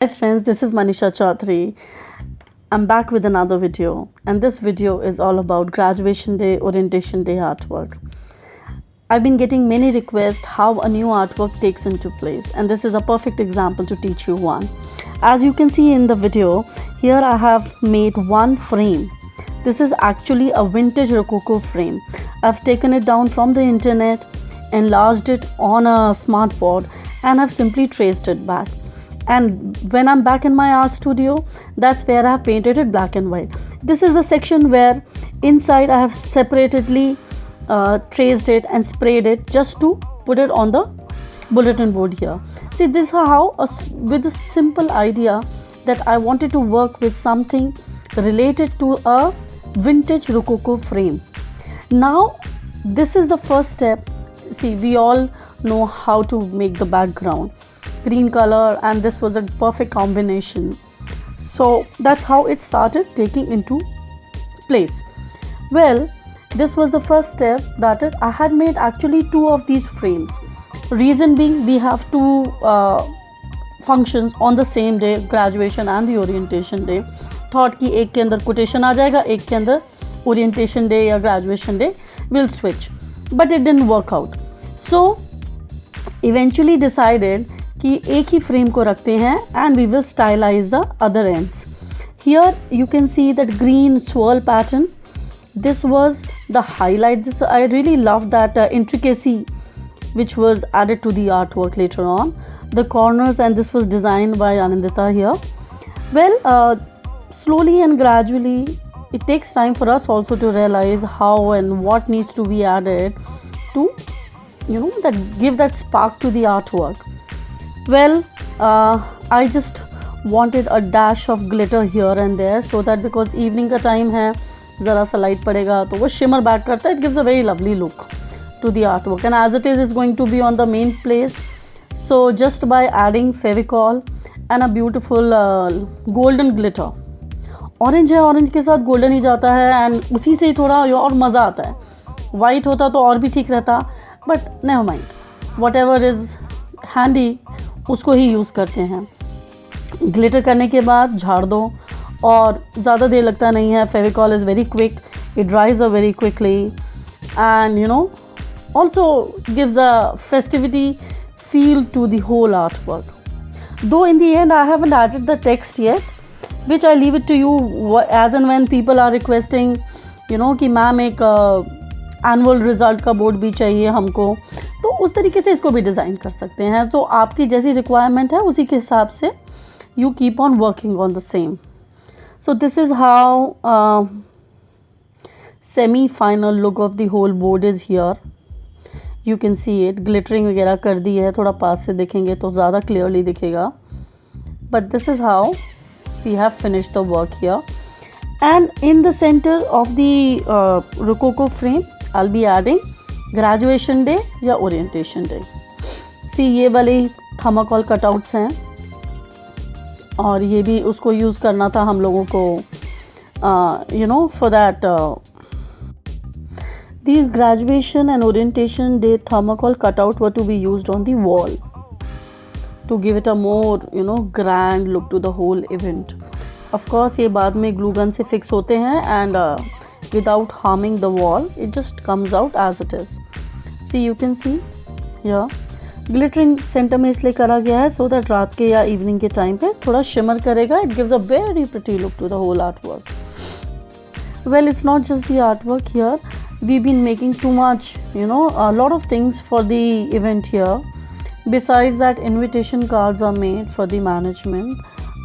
Hi friends, this is Manisha Chaudhary. I'm back with another video, and this video is all about graduation day, orientation day artwork. I've been getting many requests how a new artwork takes into place, and this is a perfect example to teach you one. As you can see in the video, here I have made one frame. This is actually a vintage Rococo frame. I've taken it down from the internet, enlarged it on a smart board, and I've simply traced it back. And when I'm back in my art studio, that's where I have painted it black and white. This is a section where inside I have separately traced it and sprayed it just to put it on the bulletin board here. See, this is how with a simple idea that I wanted to work with something related to a vintage Rococo frame. Now this is the first step. See, we all know how to make the background, green color, and this was a perfect combination. So that's how it started taking into place. Well, this was the first step, that is, I had made actually two of these frames. Reason being, we have two functions on the same day, graduation and the orientation day. Thought कि एक के अंदर quotation आ जाएगा, एक के अंदर orientation day या graduation day will switch, but it didn't work out. So eventually decided कि एक ही फ्रेम को रखते हैं and we will stylize the other ends. Here you can see that green swirl pattern. This was the highlight. I really love that intricacy which was added to the artwork later on. The corners, and this was designed by Anandita here. Well, slowly and gradually, it takes time for us also to realize how and what needs to be added to, that give that spark to the artwork. Well, I just wanted a dash of glitter here and there, so that because evening का time है, ज़रा सा light पड़ेगा तो वो shimmer back करता है. It gives a very lovely look to the artwork, and as it is going to be on the main place. So just by adding Fevicol and a beautiful golden glitter. Orange है, orange के साथ golden ही जाता है, and उसी से ही थोड़ा और मज़ा आता है. White होता तो और भी ठीक रहता, but never mind. Whatever is handy उसको ही यूज़ करते हैं. ग्लिटर करने के बाद झाड़ दो, और ज़्यादा देर लगता नहीं है. Fevicol is very quick, it ड्राइज very quickly, and also gives a festivity feel to the whole artwork. Though in the end I haven't added the text yet, which I leave it to you as and when people are requesting, कि ma'am एक annual result का board भी चाहिए हमको, तो उस तरीके से इसको भी डिज़ाइन कर सकते हैं. तो आपकी जैसी रिक्वायरमेंट है उसी के हिसाब से you keep on working on the same. So this is how semi-final look of the whole board is here. You can see it. Glittering वगैरह कर दी है, थोड़ा पास से देखेंगे तो ज़्यादा clearly दिखेगा. But this is how we have finished the work here. And in the center of the Rococo frame, I'll be adding graduation day या orientation day. See, ये वाले थर्माकोल cutouts हैं, और ये भी उसको यूज़ करना था हम लोगों को, for that. These graduation and orientation day thermocol cutout were to be used on the wall to give it a more, grand look to the whole event. Of course, ये बाद में glue gun से fix होते हैं, and without harming the wall, it just comes out as it is. See, you can see here. Glittering centre में इसलिए करा गया है so that रात के या इवनिंग के टाइम पे थोड़ा शिमर करेगा. It gives a very pretty look to the whole artwork. Well, it's not just the artwork here. We been making too much, a lot of things for the event here. Besides that, invitation cards are made for the management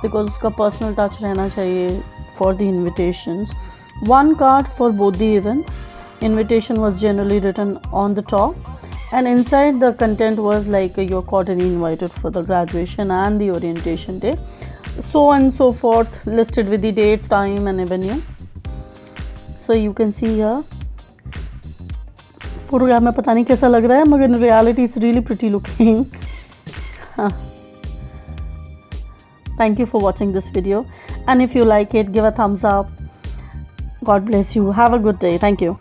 because उसका personal touch रहना चाहिए for the invitations. One card for both the events. Invitation was generally written on the top, and inside the content was like you're cordially invited for the graduation and the orientation day, so on and so forth, listed with the dates, time and venue. So you can see here. Photograph में पता नहीं कैसा लग रहा है, मगर in reality it's really pretty looking. Thank you for watching this video, and if you like it, give a thumbs up. God bless you. Have a good day. Thank you.